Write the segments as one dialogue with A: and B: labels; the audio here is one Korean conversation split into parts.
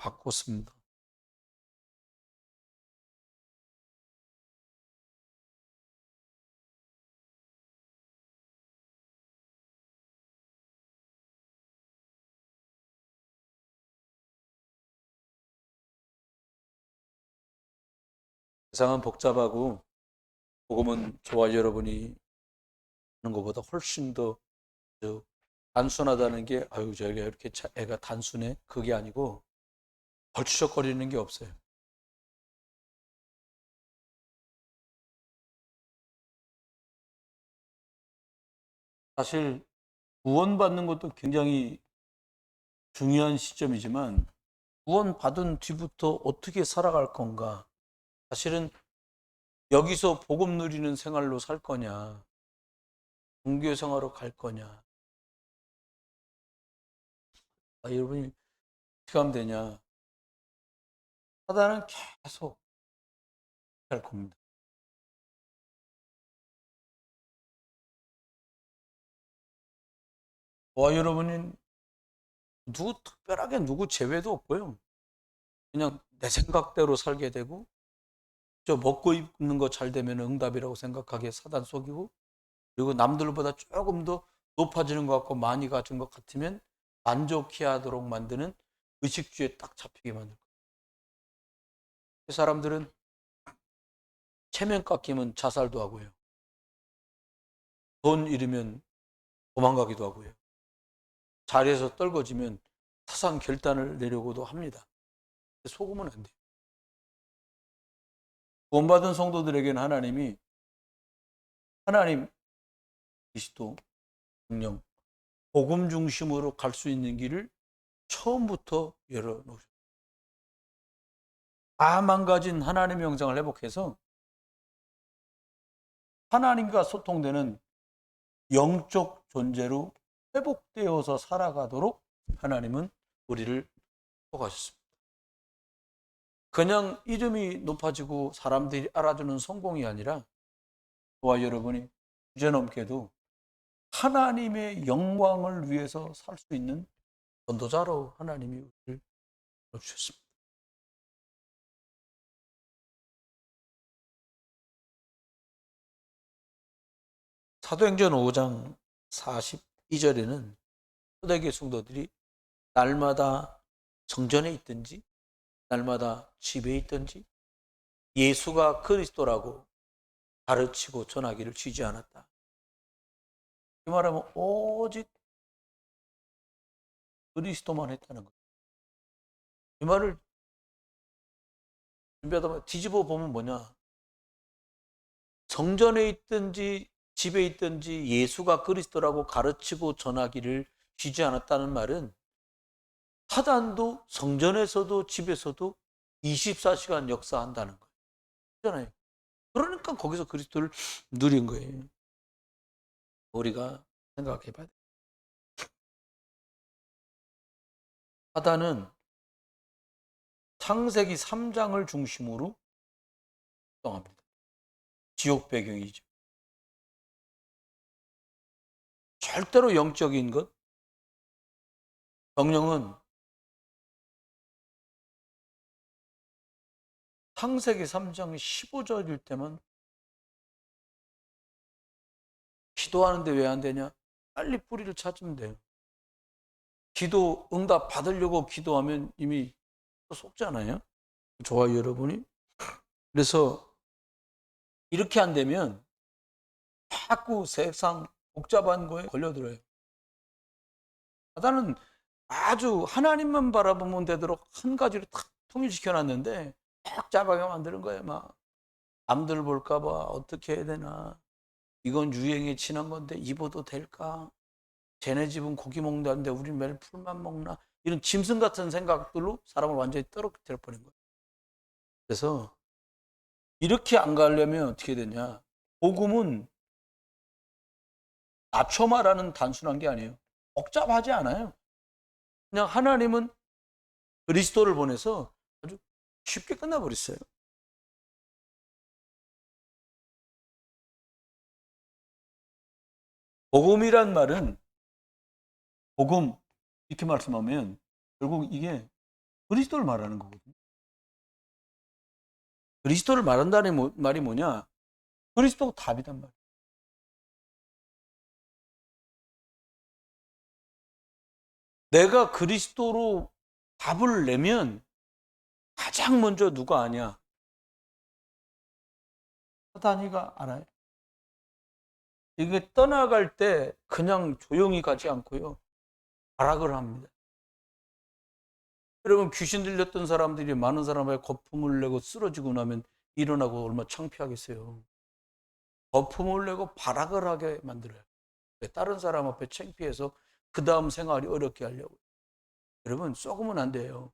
A: 바꿨습니다. 세상은 복잡하고 복음은 저와 여러분이 하는 것보다 훨씬 더 단순하다는 게 아유 저희가 이렇게 애가 단순해? 그게 아니고 걸추적거리는 게 없어요. 사실 구원받는 것도 굉장히 중요한 시점이지만 구원받은 뒤부터 어떻게 살아갈 건가? 사실은 여기서 복음 누리는 생활로 살 거냐? 종교 생활로 갈 거냐? 여러분이 어떻게 하면 되냐? 사단은 계속 할 겁니다. 여러분이 특별하게 누구 제외도 없고요. 그냥 내 생각대로 살게 되고 저 먹고 입는 거 잘 되면 응답이라고 생각하게 사단 속이고 그리고 남들보다 조금 더 높아지는 것 같고 많이 가진 것 같으면 만족해 하도록 만드는 의식주에 딱 잡히게 만들 거예요. 그 사람들은 체면 깎이면 자살도 하고요. 돈 잃으면 도망가기도 하고요. 자리에서 떨궈지면 사상 결단을 내려고도 합니다. 속으면 안 돼요. 구원받은 성도들에게는 하나님, 그리스도, 성령, 복음 중심으로 갈 수 있는 길을 처음부터 열어놓으셨어요. 다 망가진 하나님의 형상을 회복해서 하나님과 소통되는 영적 존재로 회복되어서 살아가도록 하나님은 우리를 속하셨습니다. 그냥 이름이 높아지고 사람들이 알아주는 성공이 아니라 저와 여러분이 주제넘게도 하나님의 영광을 위해서 살 수 있는 전도자로 하나님이 우리를 주셨습니다. 사도행전 5장 42절에는 초대교회 성도들이 날마다 성전에 있든지 날마다 집에 있든지 예수가 그리스도라고 가르치고 전하기를 쉬지 않았다. 이 말하면 오직 그리스도만 했다는 거예요. 이 말을 준비하다 뒤집어 보면 뭐냐? 성전에 있든지 집에 있든지 예수가 그리스도라고 가르치고 전하기를 쉬지 않았다는 말은 사단도 성전에서도 집에서도 24시간 역사한다는 거예요. 그렇잖아요. 그러니까 거기서 그리스도를 누린 거예요. 우리가 생각해 봐야 돼요. 사단은 창세기 3장을 중심으로 활동합니다. 지옥 배경이죠. 절대로 영적인 것, 성령은 창세기 3장 15절일 때만 기도하는데 왜 안 되냐? 빨리 뿌리를 찾으면 돼요. 기도 응답 받으려고 기도하면 이미 속잖아요. 저와 여러분이. 그래서 이렇게 안 되면 자꾸 세상 복잡한 거에 걸려들어요. 사단은 아주 하나님만 바라보면 되도록 한 가지로 탁 통일시켜놨는데 딱 짜박게 만드는 거예요. 막 남들 볼까 봐 어떻게 해야 되나. 이건 유행에 지난 건데 입어도 될까? 쟤네 집은 고기 먹는다는데 우린 매일 풀만 먹나? 이런 짐승 같은 생각들로 사람을 완전히 떨어뜨려 버린 거예요. 그래서 이렇게 안 가려면 어떻게 되냐? 복음은 낮춰 말하는 단순한 게 아니에요. 복잡하지 않아요. 그냥 하나님은 그리스도를 보내서 아주 쉽게 끝나버렸어요. 복음이란 말은 복음 이렇게 말씀하면 결국 이게 그리스도를 말하는 거거든요. 그리스도를 말한다는 말이 뭐냐? 그리스도가 답이단 말이에요. 내가 그리스도로 답을 내면 가장 먼저 누가 아냐? 사단이가 알아요. 이게 떠나갈 때 그냥 조용히 가지 않고요. 발악을 합니다. 여러분, 귀신 들렸던 사람들이 많은 사람에게 거품을 내고 쓰러지고 나면 일어나고 얼마나 창피하겠어요. 거품을 내고 발악을 하게 만들어요. 다른 사람 앞에 창피해서 그 다음 생활이 어렵게 하려고. 여러분, 썩으면 안 돼요.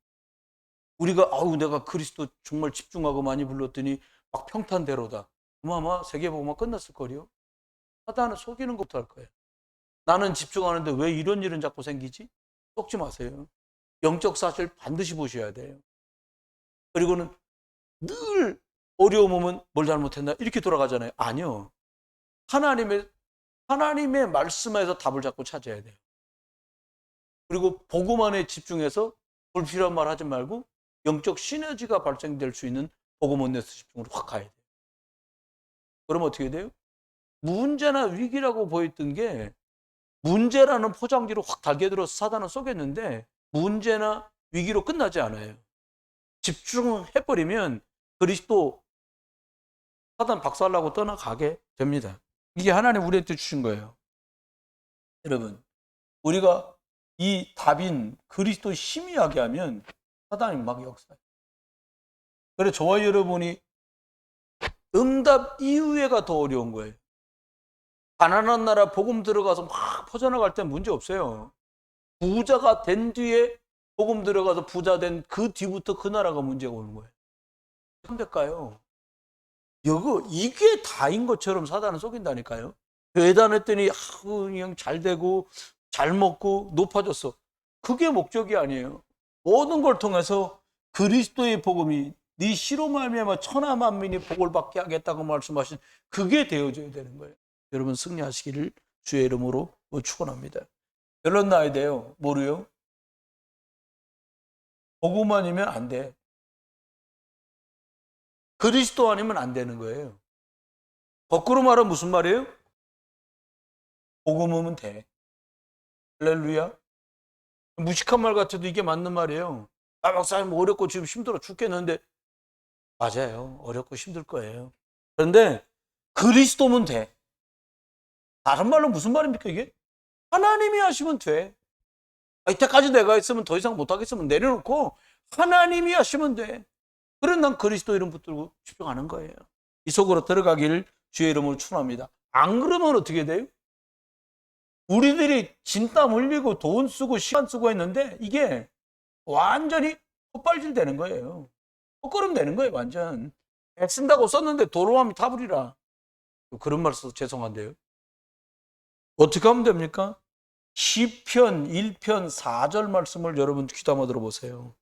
A: 우리가 내가 그리스도 정말 집중하고 많이 불렀더니 막 평탄대로다. 아마 세계복음화 끝났을 거요. 사단은 속이는 것부터 할 거예요. 나는 집중하는데 왜 이런 일은 자꾸 생기지? 속지 마세요. 영적 사실 반드시 보셔야 돼요. 그리고는 늘 어려움 오면 뭘 잘못했나 이렇게 돌아가잖아요. 아니요. 하나님의 말씀에서 답을 자꾸 찾아야 돼요. 그리고 복음만에 집중해서 불필요한 말 하지 말고 영적 시너지가 발생될 수 있는 복음 원네스 집중으로 확 가야 돼요. 그럼 어떻게 돼요? 문제나 위기라고 보였던 게 문제라는 포장지로 확 달게 들어서 사단은 쏘겠는데 문제나 위기로 끝나지 않아요. 집중해버리면 그리스도 사단 박살나고 떠나가게 됩니다. 이게 하나님 우리한테 주신 거예요. 여러분, 우리가 이 답인 그리스도 희미하게 하면 사단이 막 역사해요. 그래서 저와 여러분이 응답 이후에가 더 어려운 거예요. 가난한 나라 복음 들어가서 막 퍼져나갈 땐 문제 없어요. 부자가 된 뒤에 복음 들어가서 부자 된 그 뒤부터 그 나라가 문제가 오는 거예요. 어떨까요? 이게 다인 것처럼 사단은 속인다니까요. 교회 다녔더니 그냥 잘 되고 잘 먹고 높아졌어. 그게 목적이 아니에요. 모든 걸 통해서 그리스도의 복음이 네 시로 말미암아 천하 만민이 복을 받게 하겠다고 말씀하신 그게 되어져야 되는 거예요. 여러분 승리하시기를 주의 이름으로 축원합니다. 결론 나야 돼요. 뭐로요? 복음 아니면 안 돼. 그리스도 아니면 안 되는 거예요. 거꾸로 말하면 무슨 말이에요? 복음이면 돼. 할렐루야. 무식한 말 같아도 이게 맞는 말이에요. 박사님 어렵고 지금 힘들어 죽겠는데 맞아요. 어렵고 힘들 거예요. 그런데 그리스도면 돼. 다른 말로 무슨 말입니까 이게? 하나님이 하시면 돼. 이때까지 내가 있으면 더 이상 못하겠으면 내려놓고 하나님이 하시면 돼. 그래 난 그리스도 이름 붙들고 집중하는 거예요. 이 속으로 들어가기를 주의 이름으로 축원합니다. 안 그러면 어떻게 돼요? 우리들이 진땀 흘리고 돈 쓰고 시간 쓰고 했는데 이게 완전히 헛발질 되는 거예요. 헛걸음 되는 거예요 완전. 애쓴다고 썼는데 도로함이 타버리라. 그런 말 써서 죄송한데요. 어떻게 하면 됩니까? 시편 1편 4절 말씀을 여러분 귀담아 들어보세요.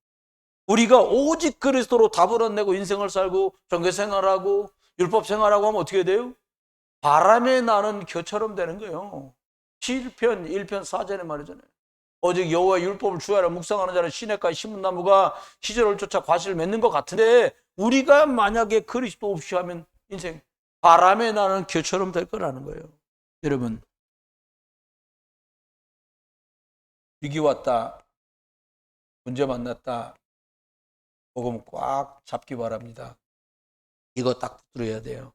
A: 우리가 오직 그리스도로 답을 안 내고 인생을 살고 종교생활하고 율법생활하고 하면 어떻게 돼요? 바람에 나는 겨처럼 되는 거예요. 시편 1편 4절에 말이잖아요. 오직 여호와의 율법을 주야라 묵상하는 자는 시냇가에 심은 나무가 시절을 쫓아 과실을 맺는 것 같은데 우리가 만약에 그리스도 없이 하면 인생 바람에 나는 겨처럼 될 거라는 거예요. 여러분 위기 왔다 문제 만났다 복음 꽉 잡기 바랍니다. 이거 딱 붙들어야 돼요.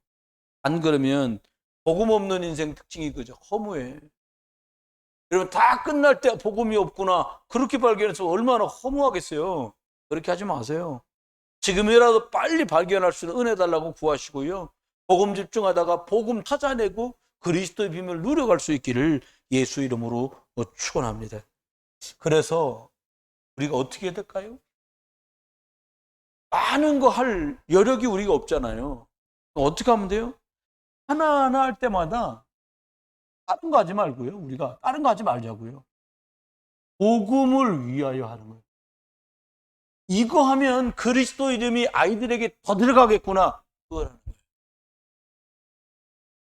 A: 안 그러면 복음 없는 인생 특징이 그죠. 허무해. 여러분 다 끝날 때 복음이 없구나 그렇게 발견해서 얼마나 허무하겠어요. 그렇게 하지 마세요. 지금이라도 빨리 발견할 수 있는 은혜 달라고 구하시고요. 복음 집중하다가 복음 찾아내고 그리스도의 비밀을 누려갈 수 있기를 예수 이름으로 축원합니다. 그래서 우리가 어떻게 해야 될까요? 많은 거 할 여력이 우리가 없잖아요. 어떻게 하면 돼요? 하나하나 할 때마다 다른 거 하지 말고요. 우리가 다른 거 하지 말자고요. 복음을 위하여 하는 거예요. 이거 하면 그리스도 이름이 아이들에게 더 들어가겠구나. 그걸 하는 거예요.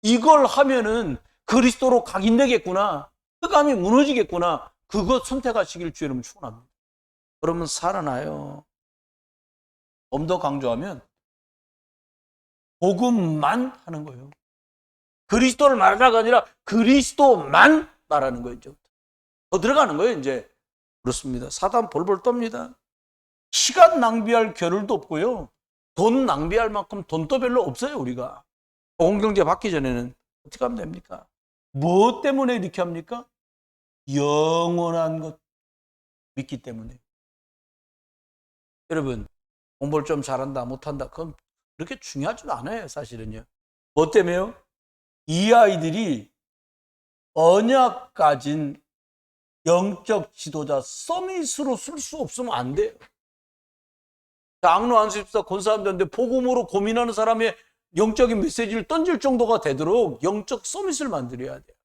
A: 이걸 하면은 그리스도로 각인되겠구나. 흑암이 무너지겠구나. 그것 선택하시길 주의 이름으로 축원합니다. 그러면 살아나요. 좀 더 강조하면 복음만 하는 거예요. 그리스도를 말하다가 아니라 그리스도만 말하는 거예요. 더 들어가는 거예요, 이제. 그렇습니다. 사단 볼볼 떱니다. 시간 낭비할 겨를도 없고요. 돈 낭비할 만큼 돈도 별로 없어요, 우리가. 공경제 받기 전에는 어떻게 하면 됩니까? 무엇 때문에 이렇게 합니까? 영원한 것 믿기 때문에. 여러분, 공부를 좀 잘한다, 못한다, 그건 그렇게 중요하지도 않아요, 사실은요. 뭐 때문에요? 이 아이들이 언약 가진 영적 지도자 서밋으로 쓸 수 없으면 안 돼요. 장로 안수집사 권사님들한테 복음으로 고민하는 사람의 영적인 메시지를 던질 정도가 되도록 영적 서밋을 만들어야 돼요.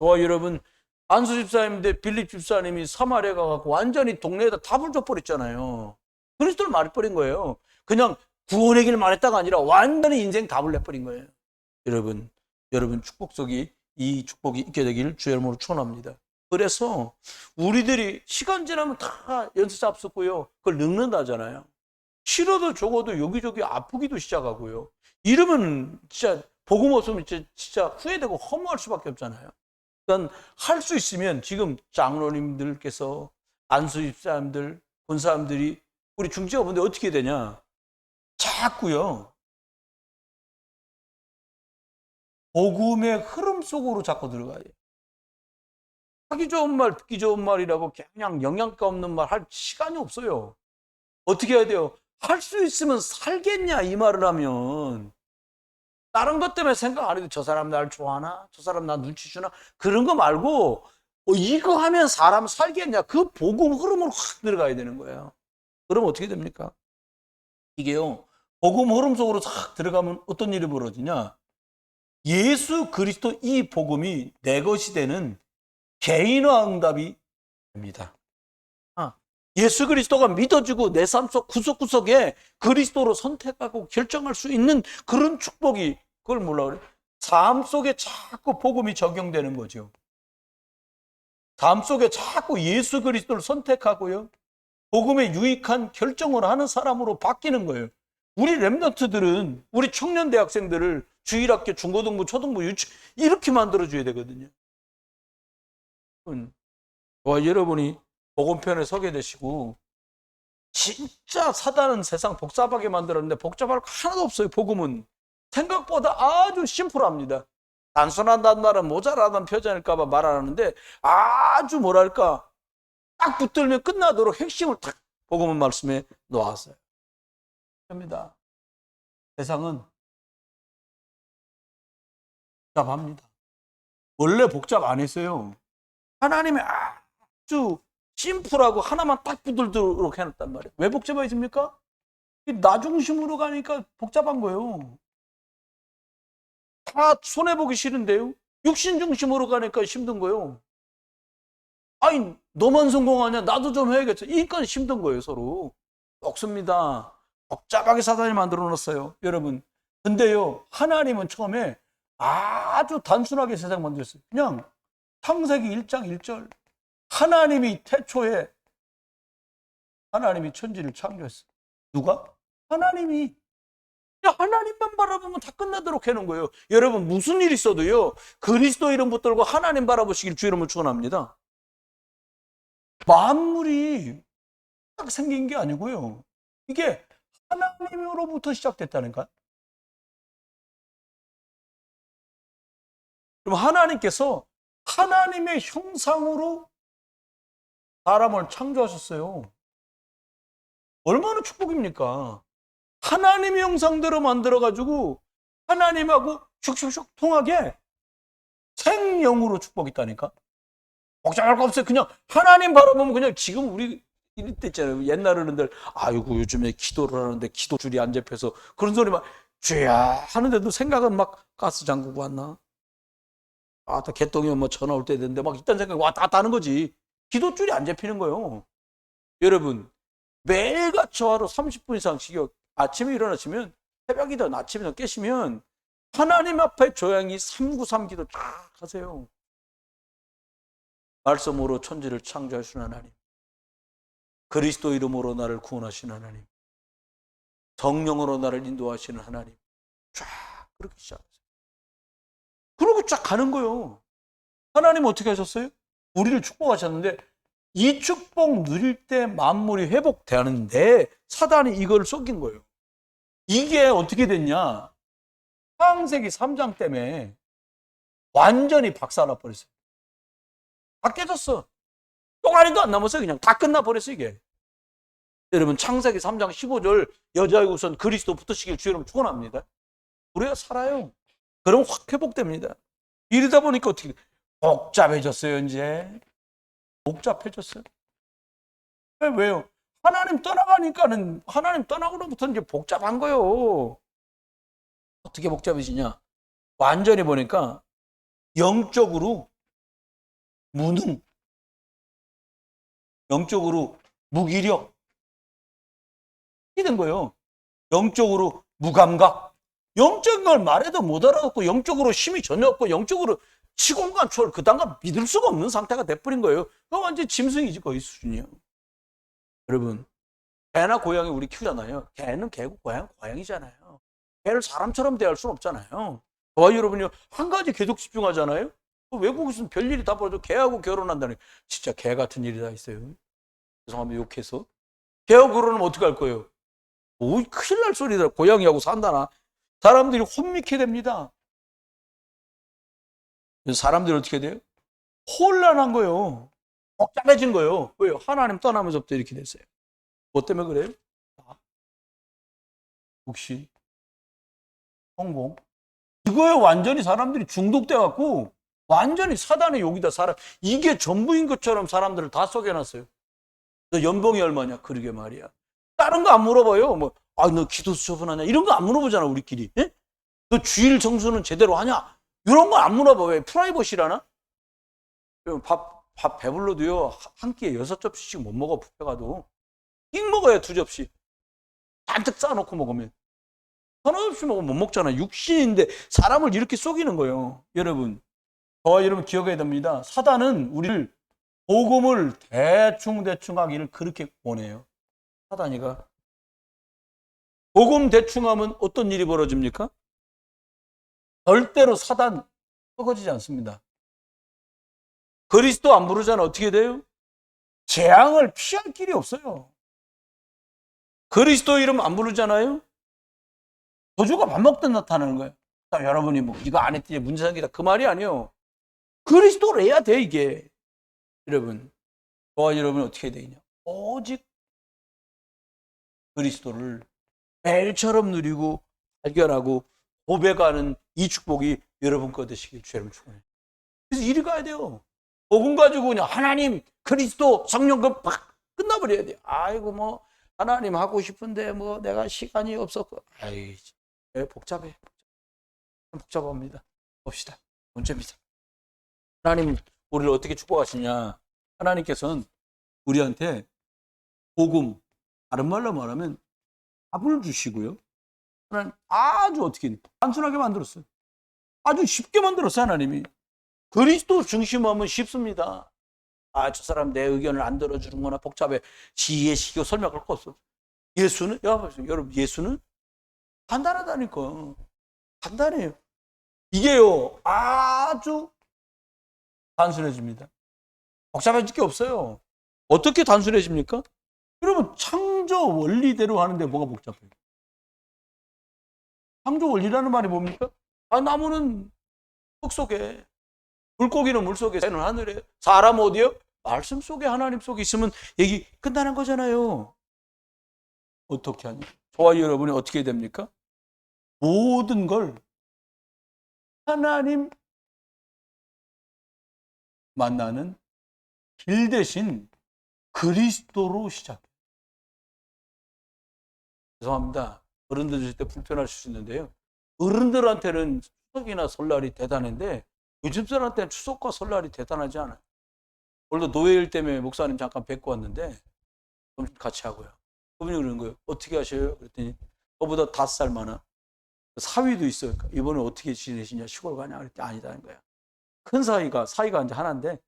A: 저와 여러분, 안수집사님인데 빌립 집사님이 사마리아 가서 완전히 동네에다 답을 줘버렸잖아요. 그리스도를 말해버린 거예요. 그냥 구원의 길 말했다가 아니라 완전히 인생 답을 내버린 거예요. 여러분 축복 속이 이 축복이 있게 되길 주의 이름으로 축원합니다. 그래서 우리들이 시간 지나면 다 연습 잡수고요. 그걸 늙는다잖아요. 싫어도 적어도 여기저기 아프기도 시작하고요. 이러면 진짜 복음 없으면 진짜 후회되고 허무할 수밖에 없잖아요. 그러니까 할 수 있으면 지금 장로님들께서 안수집사님들, 권사님들이 우리 중직자분들 어떻게 되냐? 자꾸요. 복음의 흐름 속으로 자꾸 들어가요. 하기 좋은 말, 듣기 좋은 말이라고 그냥 영양가 없는 말 할 시간이 없어요. 어떻게 해야 돼요? 할 수 있으면 살겠냐 이 말을 하면 다른 것 때문에 생각 안 해도 저 사람 날 좋아하나? 저 사람 나 눈치 주나? 그런 거 말고 이거 하면 사람 살겠냐? 그 복음 흐름으로 확 들어가야 되는 거예요. 그럼 어떻게 됩니까? 이게요. 복음 흐름 속으로 싹 들어가면 어떤 일이 벌어지냐? 예수 그리스도 이 복음이 내 것이 되는 개인화 응답이 됩니다. 예수 그리스도가 믿어지고 내 삶 속 구석구석에 그리스도로 선택하고 결정할 수 있는 그런 축복이, 그걸 뭐라 그래? 삶 속에 자꾸 복음이 적용되는 거죠. 삶 속에 자꾸 예수 그리스도를 선택하고요. 복음에 유익한 결정을 하는 사람으로 바뀌는 거예요. 우리 랩런트들은 우리 청년 대학생들을 주일학교, 중고등부, 초등부, 유치 이렇게 만들어줘야 되거든요. 여러분이 복음편에 서게 되시고 진짜 사단은 세상 복잡하게 만들었는데 복잡할 거 하나도 없어요. 복음은 생각보다 아주 심플합니다. 단순하다는 말은 모자라다는 표현일까 봐 말 안 하는데 아주 뭐랄까 딱 붙들면 끝나도록 핵심을 딱 복음은 말씀에 놓았어요. 합니다. 세상은 복잡합니다. 원래 복잡 안 했어요. 하나님이 아주 심플하고 하나만 딱 붙들도록 해놨단 말이에요. 왜 복잡해집니까? 나 중심으로 가니까 복잡한 거예요. 다 손해보기 싫은데요. 육신 중심으로 가니까 힘든 거예요. 아니 너만 성공하냐 나도 좀 해야겠어. 이니까 힘든 거예요. 서로. 없습니다. 복잡하게 사단이 만들어 놨어요. 여러분. 근데요 하나님은 처음에 아주 단순하게 세상 만들었어요. 그냥 창세기 1장 1절 하나님이 태초에 하나님이 천지를 창조했어요. 누가? 하나님이. 하나님만 바라보면 다 끝나도록 해놓은 거예요. 여러분 무슨 일 있어도요 그리스도 이름 붙들고 하나님 바라보시길 주 이름을 축원합니다. 만물이 딱 생긴 게 아니고요. 이게 하나님으로부터 시작됐다니까. 그럼 하나님께서 하나님의 형상으로 사람을 창조하셨어요. 얼마나 축복입니까? 하나님의 형상대로 만들어가지고 하나님하고 슉슉슉 통하게 생명으로 축복이 있다니까. 복잡할 거 없어요. 그냥 하나님 바라보면 그냥 지금 우리 이럴 때 있잖아요. 옛날 어른들 아이고 요즘에 기도를 하는데 기도줄이 안 잡혀서 그런 소리 막 죄야 하는데도 생각은 막 가스 잠그고 왔나? 나 개똥이 엄마 전화 올 때 됐는데 막 이딴 생각이 왔다 갔다 하는 거지. 기도줄이 안 잡히는 거예요. 여러분 매일같이 하루 30분 이상씩 아침에 일어나시면 새벽이든 아침이든 깨시면 하나님 앞에 조용히 393 기도 쫙 하세요. 말씀으로 천지를 창조하신 하나님. 그리스도 이름으로 나를 구원하시는 하나님, 성령으로 나를 인도하시는 하나님, 쫙 그렇게 시작했어요. 그러고 쫙 가는 거예요. 하나님 어떻게 하셨어요? 우리를 축복하셨는데 이 축복 누릴 때 만물이 회복되는데 사단이 이걸 속인 거예요. 이게 어떻게 됐냐? 창세기 3장 때문에 완전히 박살나 버렸어요. 다 깨졌어. 똥아리도 안 남았어요. 그냥 다 끝나버렸어 이게. 여러분 창세기 3장 15절 여자의 우선 그리스도 붙으시길 주 여러분 축원합니다. 우리가 살아요. 그럼 확 회복됩니다. 이러다 보니까 어떻게 복잡해졌어요. 이제 복잡해졌어요. 왜요? 하나님 떠나가니까는 하나님 떠나고로부터 이제 복잡한 거예요. 어떻게 복잡해지냐? 완전히 보니까 영적으로 무능, 영적으로 무기력 이게 된 거예요. 영적으로 무감각, 영적인 걸 말해도 못 알아듣고 영적으로 힘이 전혀 없고 영적으로 시공간 초월 그딴 거 믿을 수가 없는 상태가 돼버린 거예요. 그거 완전 짐승이지 거의 수준이에요. 여러분 개나 고양이 우리 키우잖아요. 개는 개고 고양이잖아요. 개를 사람처럼 대할 수는 없잖아요. 저와 여러분이 한 가지 계속 집중하잖아요. 외국에서는 별일이 다 벌어져. 개하고 결혼한다니 진짜 개 같은 일이 다 있어요. 죄송합니다. 욕해서. 개하고 결혼하면 어떻게 할 거예요? 오, 큰일 날 소리다. 고양이하고 산다나. 사람들이 혼미케 됩니다. 그래서 사람들이 어떻게 돼요? 혼란한 거예요. 복잡해진 거예요. 왜요? 하나님 떠나면서부터 이렇게 됐어요. 뭐 때문에 그래요? 혹시 성공? 이거에 완전히 사람들이 중독돼 갖고 완전히 사단의 욕이다. 사람 이게 전부인 것처럼 사람들을 다 속여놨어요. 너 연봉이 얼마냐? 그러게 말이야. 다른 거 안 물어봐요. 뭐, 너 기도수 처분하냐? 이런 거 안 물어보잖아, 우리끼리. 예? 너 주일 정수는 제대로 하냐? 이런 거 안 물어봐. 왜? 프라이버시라나? 밥 배불러도요, 한 끼에 6접시씩 못 먹어, 뷔페 가도. 익 먹어야 2접시. 잔뜩 쌓아놓고 먹으면. 하나 없이 먹으면 못 먹잖아. 육신인데 사람을 이렇게 속이는 거예요. 여러분, 저와 여러분 기억해야 됩니다. 사단은 우리를 복음을 대충 하기를 그렇게 원해요. 사단이가. 복음 대충 하면 어떤 일이 벌어집니까? 절대로 사단 썩어지지 않습니다. 그리스도 안 부르잖아. 어떻게 돼요? 재앙을 피할 길이 없어요. 그리스도 이름 안 부르잖아요? 저주가 밥 먹듯 나타나는 거예요. 여러분이 뭐 이거 안 했더니 문제 생기다 그 말이 아니에요. 그리스도를 해야 돼 이게. 여러분, 저와 여러분이 어떻게 해야 되냐? 오직 그리스도를 매일처럼 누리고 발견하고 고백하는 이 축복이 여러분 거 되시길 주님 축원해요. 그래서 이리 가야 돼요. 복음 가지고 그냥 하나님, 그리스도, 성령 그 팍 끝나버려야 돼요. 아이고 뭐 하나님 하고 싶은데 뭐 내가 시간이 없었고, 아이 복잡해. 복잡합니다. 봅시다. 문제입니다. 하나님 우리를 어떻게 축복하시냐? 하나님께서는 우리한테 복음, 다른 말로 말하면 답을 주시고요. 하나님 아주 어떻게 단순하게 만들었어요. 아주 쉽게 만들었어요. 하나님이. 그리스도 중심하면 쉽습니다. 저 사람 내 의견을 안 들어주는구나. 복잡해. 지혜시키고 설명할 거 없어. 예수는 여러분 예수는 간단하다니까. 간단해요. 이게요 아주 단순해집니다. 복잡해질 게 없어요. 어떻게 단순해집니까? 여러분 창조 원리대로 하는데 뭐가 복잡해요? 창조 원리라는 말이 뭡니까? 나무는 흙 속에, 물고기는 물 속에, 새는 하늘에, 사람 어디요? 말씀 속에, 하나님 속에 있으면 얘기 끝나는 거잖아요. 어떻게 하냐? 저와 여러분이 어떻게 됩니까? 모든 걸 하나님 만나는 길 대신 그리스도로 시작해요. 죄송합니다. 어른들 있을 때 불편할 수 있는데요. 어른들한테는 추석이나 설날이 대단한데 요즘 사람한테는 추석과 설날이 대단하지 않아요. 오늘도 노예일 때문에 목사님 잠깐 뵙고 왔는데 좀 같이 하고요. 그분이 그러는 거예요. 어떻게 하셔요? 그랬더니 저보다 5살 많아. 사위도 있어요. 이번에 어떻게 지내시냐? 시골 가냐? 그랬더니 아니다는 거야. 큰 사위가 이제 하나인데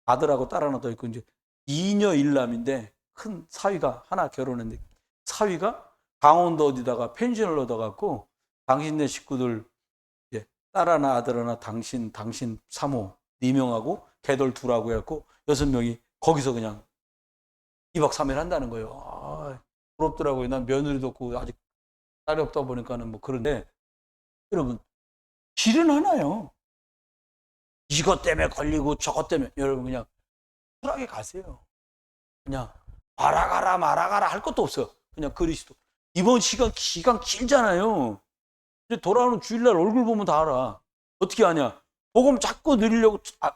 A: 아들하고 딸 하나 더 있고 이제 2녀 1남인데 큰 사위가 하나 결혼했는데 사위가 강원도 어디다가 펜션을 얻어갖고 당신네 식구들 딸 하나 아들 하나 당신 사모 4명하고 개돌 2하고 해갖고 6명이 거기서 그냥 2박 3일 한다는 거예요. 아, 부럽더라고요. 난 며느리도 없고 아직 딸이 없다 보니까는 뭐 그런데 여러분 길은 하나요. 이것 때문에 걸리고 저것 때문에 여러분 그냥 쿨하게 가세요. 그냥 말아가라 할 것도 없어요. 그냥 그리스도. 이번 기간 길잖아요. 근데 돌아오는 주일날 얼굴 보면 다 알아. 어떻게 아냐? 복음 자꾸 누리려고 자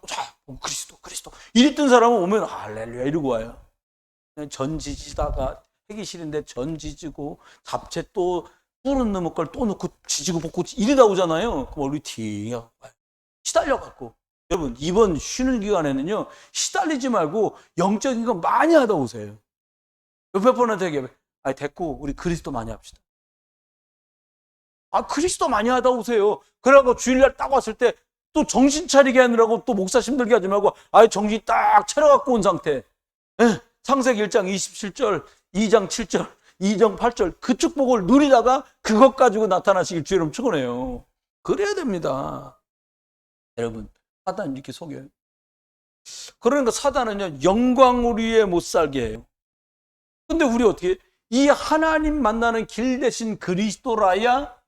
A: 그리스도 이랬던 사람은 오면 할렐루야 이러고 와요. 그냥 전지지다가 하기 싫은데 전지지고 잡채 또 뿌른 놈의 걸 또 넣고 지지고 볶고 이러다 오잖아요. 그럼 얼굴이 팅하고 시달려갖고 여러분 이번 쉬는 기간에는요 시달리지 말고 영적인 거 많이 하다 오세요. 옆에 분한테 얘기해. 아니 됐고 우리 그리스도 많이 합시다. 아 그리스도 많이 하다 오세요. 그러고 주일날 딱 왔을 때 또 정신 차리게 하느라고 또 목사 힘들게 하지 말고 아예 정신 딱 차려갖고 온 상태. 창세기 1장 27절 2장 7절 2장 8절 그 축복을 누리다가 그것 가지고 나타나시길 주의 이름 축원해요. 그래야 됩니다. 여러분 사단 이렇게 속여요. 그러니까 사단은요 영광을 위해 못 살게 해요. 근데 우리 어떻게 이 하나님 만나는 길 대신 그리스도라야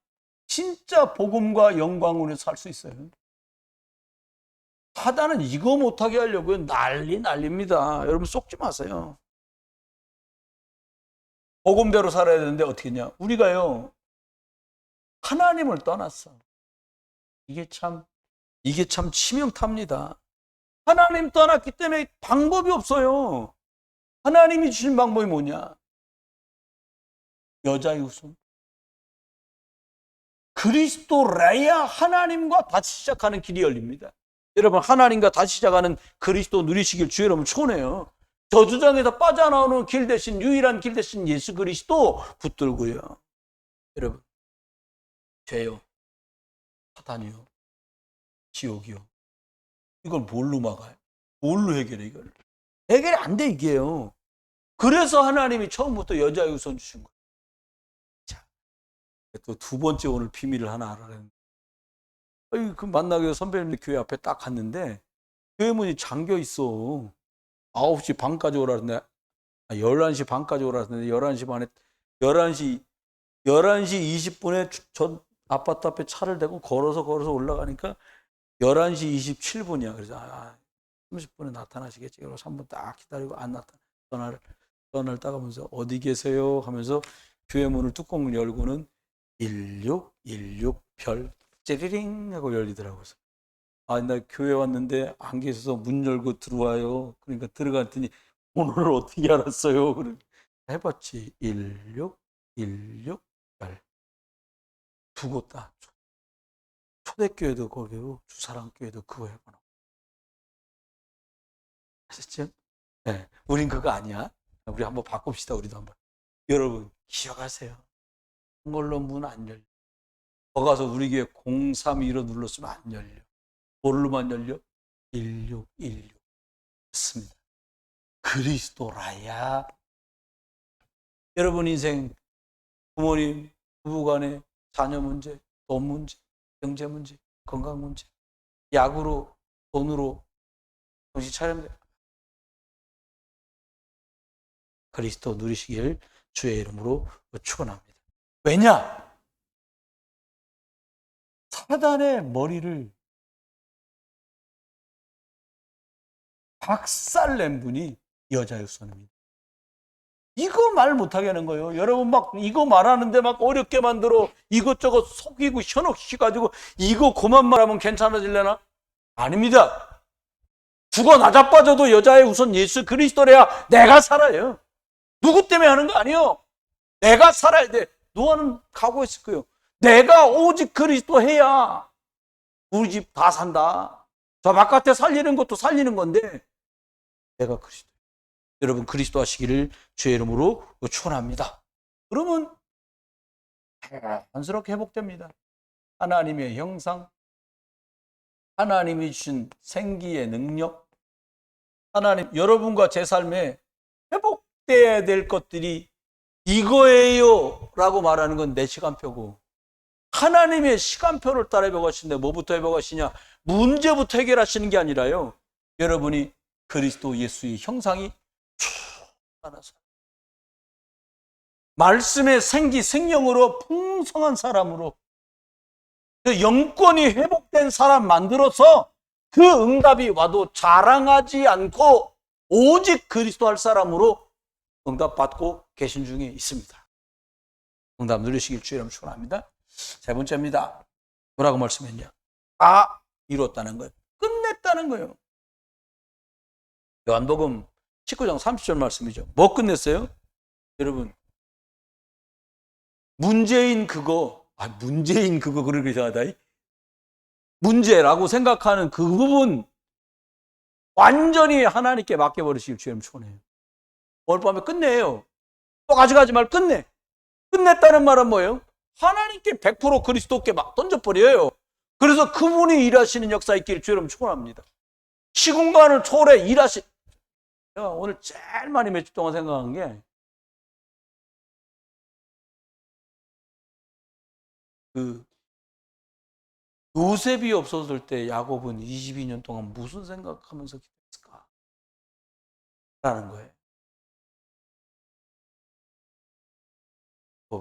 A: 진짜 복음과 영광을 위해 살 수 있어요. 사단은 이거 못하게 하려고 난립니다. 여러분 속지 마세요. 복음대로 살아야 되는데 어떻게 했냐? 우리가요 하나님을 떠났어. 이게 참 치명탑니다. 하나님 떠났기 때문에 방법이 없어요. 하나님이 주신 방법이 뭐냐? 여자의 후손. 그리스도라야 하나님과 다시 시작하는 길이 열립니다. 여러분 하나님과 다시 시작하는 그리스도 누리시길 주의 이름으로 축원해요. 저주장에서 빠져나오는 길 대신 유일한 길 대신 예수 그리스도 붙들고요. 여러분 죄요, 사탄이요, 지옥이요. 이걸 뭘로 막아요? 뭘로 해결해 이걸? 해결이 안 돼 이게요. 그래서 하나님이 처음부터 여자의 우선 주신 거예요. 자, 또 2번째 오늘 비밀을 하나 알아내는. 그 만나기 위해서 선배님 교회 앞에 딱 갔는데 교회 문이 잠겨 있어. 9시 반까지 오라 그랬는데 11시 반까지 오라 그랬는데 11시 반에 11시 20분에 전 아파트 앞에 차를 대고 걸어서 올라가니까 11시 27분이야. 그래서 30분에 나타나시겠지. 그래서 3분 딱 기다리고 안 나타나. 전화를 따가면서 어디 계세요? 하면서 교회 문을 뚜껑을 열고는 1616별 찌리링 하고 열리더라고요. 나 교회 왔는데 안 계셔서 문 열고 들어와요. 그러니까 들어갔더니 오늘 어떻게 알았어요? 그래 해봤지. 1616별 두 곳 다. 초대교회도 거기고 주사랑교회도 그거 해보나. 아셨죠? 네, 우린 그거 아니야. 우리 한번 바꿉시다. 우리도 한번. 여러분 기억하세요. 그걸로 문 안 열려. 거 가서 우리 교회 032로 눌렀으면 안 열려. 뭘로만 열려? 1616. 맞습니다. 그리스도라야. 여러분 인생 부모님, 부부간에 자녀 문제, 돈 문제, 경제 문제, 건강 문제, 약으로, 돈으로 정신 차리면 돼요. 그리스도 누리시길 주의 이름으로 축원합니다. 왜냐? 사단의 머리를 박살낸 분이 여자의 손입니다. 이거 말 못하게 하는 거예요. 여러분 막 이거 말하는데 막 어렵게 만들어 이것저것 속이고 현혹시켜가지고 이거 그만 말하면 괜찮아질려나? 아닙니다. 죽어 나자빠져도 여자의 우선 예수 그리스도래야 내가 살아요. 누구 때문에 하는 거 아니에요. 내가 살아야 돼. 노아는 각오했을 거예요. 내가 오직 그리스도 해야 우리 집 다 산다. 저 바깥에 살리는 것도 살리는 건데 내가 그리스도. 여러분 그리스도 하시기를 주의 이름으로 축원합니다. 그러면 자연스럽게 회복됩니다. 하나님의 형상, 하나님이 주신 생기의 능력, 하나님 여러분과 제 삶에 회복 회복돼야 될 것들이 이거예요 라고 말하는 건 내 시간표고, 하나님의 시간표를 따라 회복하시는데 뭐부터 회복하시냐? 문제부터 해결하시는 게 아니라요, 여러분이 그리스도 예수의 형상이 충만한 사람, 말씀의 생기 생명으로 풍성한 사람으로 그 영권이 회복된 사람 만들어서 그 응답이 와도 자랑하지 않고 오직 그리스도 할 사람으로 응답받고 계신 중에 있습니다. 응답 누리시길 주의 이름으로 축원합니다. 세 번째입니다. 뭐라고 말씀했냐? 다 이뤘다는 거예요. 끝냈다는 거예요. 요한복음 19장 30절 말씀이죠. 뭐 끝냈어요? 여러분, 문제인 그거 그러기 이상하다. 문제라고 생각하는 그 부분 완전히 하나님께 맡겨버리시길 주님 축원해요. 오늘 밤에 끝내요. 또 가져가지 말고 끝내. 끝냈다는 말은 뭐예요? 하나님께 100% 그리스도께 막 던져버려요. 그래서 그분이 일하시는 역사 있기를 주님 축원합니다. 시공간을 초월해 제가 오늘 제일 많이 며칠 동안 생각한 게, 요셉이 없었을 때 야곱은 22년 동안 무슨 생각하면서 기도했을까? 라는 거예요.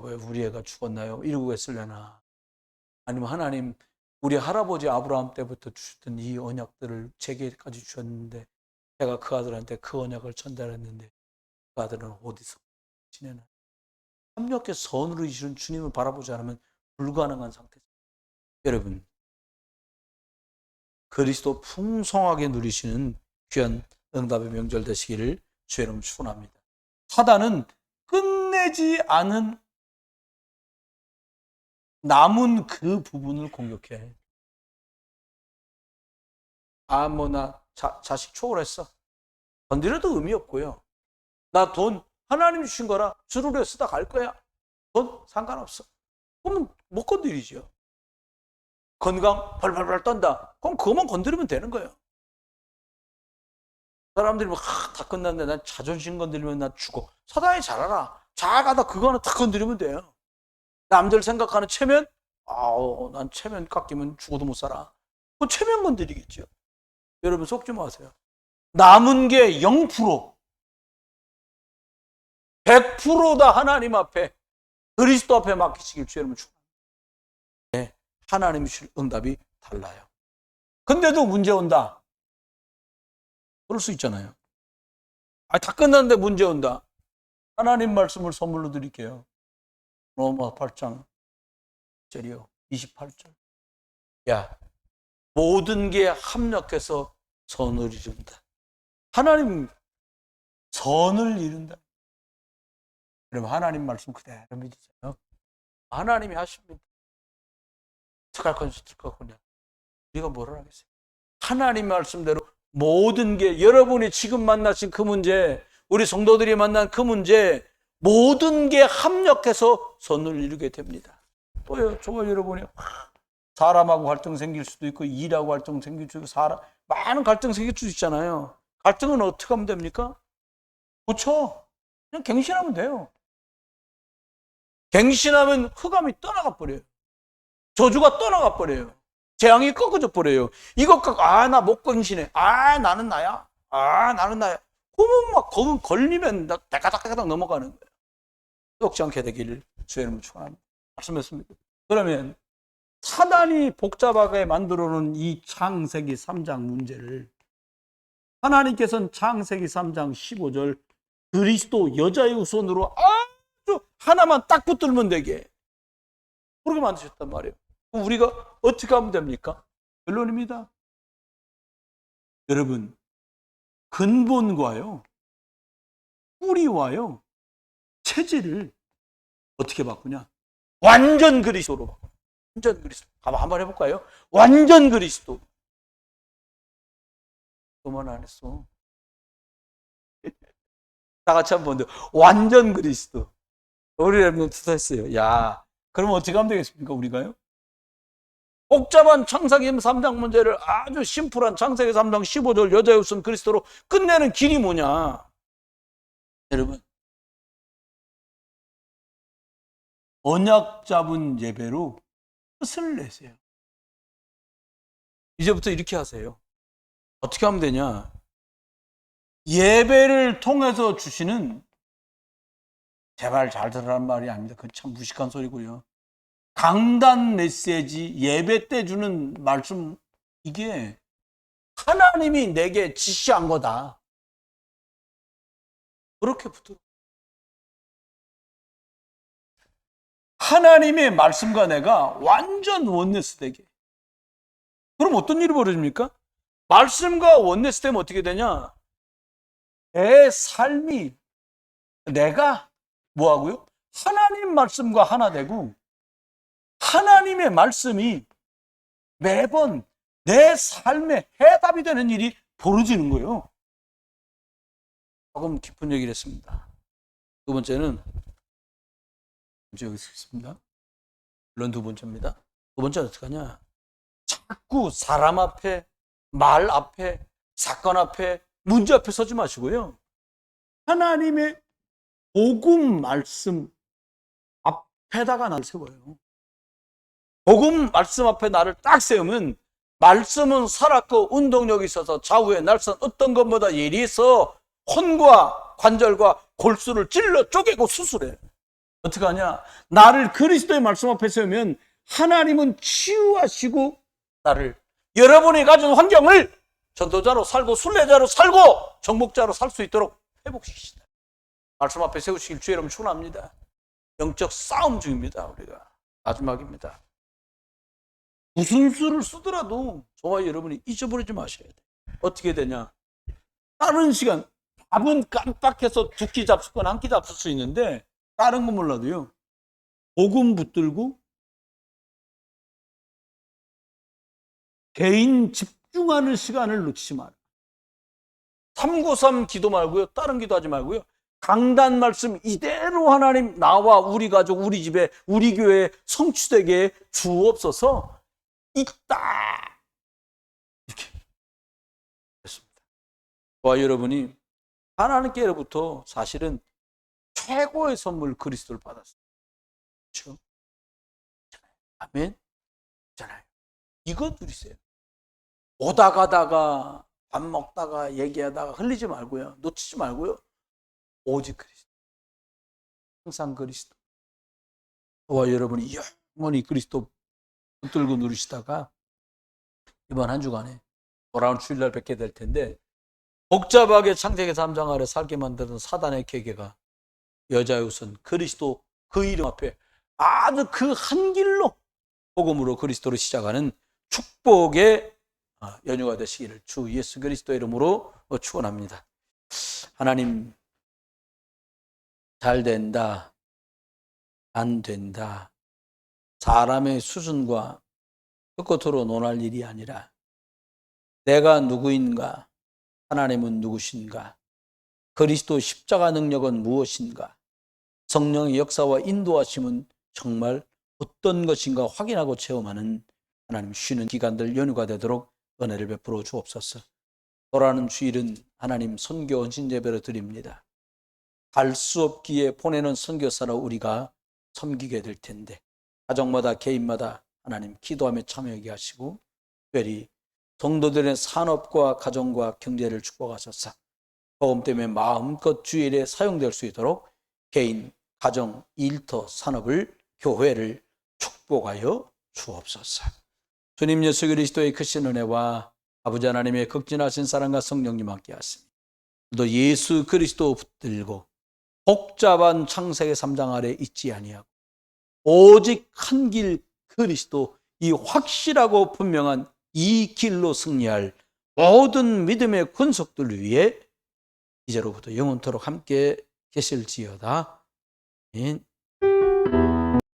A: 왜 우리 애가 죽었나요? 이러고 했을려나? 아니면 하나님, 우리 할아버지 아브라함 때부터 주셨던 이 언약들을 제게까지 주셨는데 제가 그 아들한테 그 언약을 전달했는데 그 아들은 어디서 지내나? 협력해 선으로 이루신 주님을 바라보지 않으면 불가능한 상태입니다. 여러분, 그리스도 풍성하게 누리시는 귀한 응답의 명절 되시기를 주의 이름으로 축원합니다. 사단은 끝내지 않은 남은 그 부분을 공격해. 나 자식 초월했어. 건드려도 의미 없고요. 나 돈 하나님 주신 거라 주르르 쓰다 갈 거야. 돈 상관없어. 그러면 못 건드리죠. 건강 발발발 떤다. 그럼 그것만 건드리면 되는 거예요. 사람들이 다 끝났는데 난 자존심 건드리면 나 죽어. 사단이 잘 알아. 잘 가다 그거 하나 딱 건드리면 돼요. 남들 생각하는 체면? 난 체면 깎이면 죽어도 못 살아. 그 체면 건드리겠죠. 여러분 속지 마세요. 남은 게 0%, 100%다 하나님 앞에, 그리스도 앞에 맡기시길 주의 이름으로 축원합니다. 네, 하나님이 주실 응답이 달라요. 근데도 문제 온다. 그럴 수 있잖아요. 다 끝났는데 문제 온다. 하나님 말씀을 선물로 드릴게요. 로마 8장 28절. 야, 모든 게 합력해서 선을 이룬다. 하나님 선을 이룬다. 그럼 하나님 말씀 그대로 믿으세요. 하나님이 하십니다. 어떡할 건지 어떡할 거냐. 우리가 뭐라 하겠어요. 하나님 말씀대로 모든 게, 여러분이 지금 만나신 그 문제, 우리 성도들이 만난 그 문제, 모든 게 합력해서 선을 이루게 됩니다. 또요, 저와 여러분이 사람하고 갈등 생길 수도 있고, 일하고 갈등 생길 수도 있고, 많은 갈등 생길 수도 있잖아요. 갈등은 어떻게 하면 됩니까? 고쳐. 그냥 갱신하면 돼요. 갱신하면 흑암이 떠나가 버려요. 저주가 떠나가 버려요. 재앙이 꺾어져 버려요. 이것 갖고 나 못 갱신해. 나는 나야. 나는 나야. 그러면 걸리면 대가닥대가닥 넘어가는 거예요. 썩지 않게 되기를 주의 이름으로 축원합니다. 말씀했습니다. 그러면 사단이 복잡하게 만들어 놓은 이 창세기 3장 문제를 하나님께서는 창세기 3장 15절 그리스도 여자의 후손으로 아주 하나만 딱 붙들면 되게 그렇게 만드셨단 말이에요. 그럼 우리가 어떻게 하면 됩니까? 결론입니다. 여러분, 근본과요, 뿌리와요, 체질을 어떻게 바꾸냐? 완전 그리스도로 바꿔. 완전 그리스도. 한번 해볼까요? 완전 그리스도. 그만 안 했어. 다 같이 한번 더. 완전 그리스도. 우리 여러분 투사했어요. 야, 그러면 어떻게 하면 되겠습니까? 우리가요? 복잡한 창세기 3장 문제를 아주 심플한 창세기 3장 15절 여자의 후손 그리스도로 끝내는 길이 뭐냐? 여러분, 언약 잡은 예배로 끝을 내세요. 이제부터 이렇게 하세요. 어떻게 하면 되냐? 예배를 통해서 주시는, 제발 잘 들으라는 말이 아닙니다. 그건 참 무식한 소리고요. 강단 메시지, 예배 때 주는 말씀, 이게 하나님이 내게 지시한 거다. 그렇게 붙어. 하나님의 말씀과 내가 완전 원네스 되게. 그럼 어떤 일이 벌어집니까? 말씀과 원네스 되면 어떻게 되냐? 내 삶이, 내가 뭐하고요? 하나님 말씀과 하나 되고, 하나님의 말씀이 매번 내 삶의 해답이 되는 일이 벌어지는 거예요. 조금 깊은 얘기를 했습니다. 두 번째는, 여기 있습니다. 물론 두 번째입니다. 두 번째는 어떻게 하냐? 자꾸 사람 앞에, 말 앞에, 사건 앞에, 문제 앞에 서지 마시고요. 하나님의 복음 말씀 앞에다가 나를 세워요. 복음 말씀 앞에 나를 딱 세우면, 말씀은 살았고 운동력이 있어서 좌우에 날선 어떤 것보다 예리해서 혼과 관절과 골수를 찔러 쪼개고 수술해. 어떻게 하냐? 나를 그리스도의 말씀 앞에 세우면 하나님은 치유하시고 나를, 여러분이 가진 환경을 전도자로 살고 순례자로 살고 정복자로 살 수 있도록 회복시키시다. 말씀 앞에 세우시길 주의 이름 축원합니다. 영적 싸움 중입니다. 우리가 마지막입니다. 무슨 수를 쓰더라도 저와 여러분이 잊어버리지 마셔야 돼. 어떻게 되냐? 다른 시간, 밥은 깜빡해서 두 끼 잡수거나 한 끼 잡술 수 있는데, 다른 건 몰라도요, 복음 붙들고 개인 집중하는 시간을 놓치지 마라. 393 기도 말고요, 다른 기도하지 말고요, 강단 말씀 이대로 하나님 나와 우리 가족, 우리 집에, 우리 교회에 성취되게 주옵소서. 있다, 이렇게 했습니다. 저와 여러분이 하나님께로부터 사실은 최고의 선물 그리스도를 받았어요. 그렇죠? 아멘. 잖아요. 이거 누리세요. 오다 가다가 밥 먹다가 얘기하다가 흘리지 말고요, 놓치지 말고요, 오직 그리스도, 항상 그리스도. 저와 여러분이 영원히 그리스도 붙들고 누리시다가 이번 한 주간에 돌아온 주일날 뵙게 될 텐데, 복잡하게 창세기 3장 아래 살게 만드는 사단의 계계가 여자의 우선 그리스도 그 이름 앞에 아주 그 한 길로 복음으로 그리스도로 시작하는 축복의 연휴가 되시기를 주 예수 그리스도의 이름으로 축원합니다. 하나님, 잘 된다, 안 된다, 사람의 수준과 끝끝으로 논할 일이 아니라 내가 누구인가, 하나님은 누구신가, 그리스도 십자가 능력은 무엇인가, 성령의 역사와 인도하심은 정말 어떤 것인가 확인하고 체험하는 하나님 쉬는 기간들 연휴가 되도록 은혜를 베풀어 주옵소서. 돌아오는 주일은 하나님 선교 헌신 예배를 드립니다. 갈 수 없기에 보내는 선교사로 우리가 섬기게 될 텐데, 가정마다 개인마다 하나님 기도하며 참여하게 하시고, 특별히 성도들의 산업과 가정과 경제를 축복하소서. 복음 때문에 마음껏 주일에 사용될 수 있도록 개인, 가정, 일터, 산업을, 교회를 축복하여 주옵소서. 주님 예수 그리스도의 크신 은혜와 아버지 하나님의 극진하신 사랑과 성령님 함께 하시니 또 예수 그리스도 붙들고 복잡한 창세기 3장 아래 있지 아니하고 오직 한 길 그리스도, 이 확실하고 분명한 이 길로 승리할 모든 믿음의 군속들 위해 이제로부터 영원토록 함께 계실지어다. 아멘.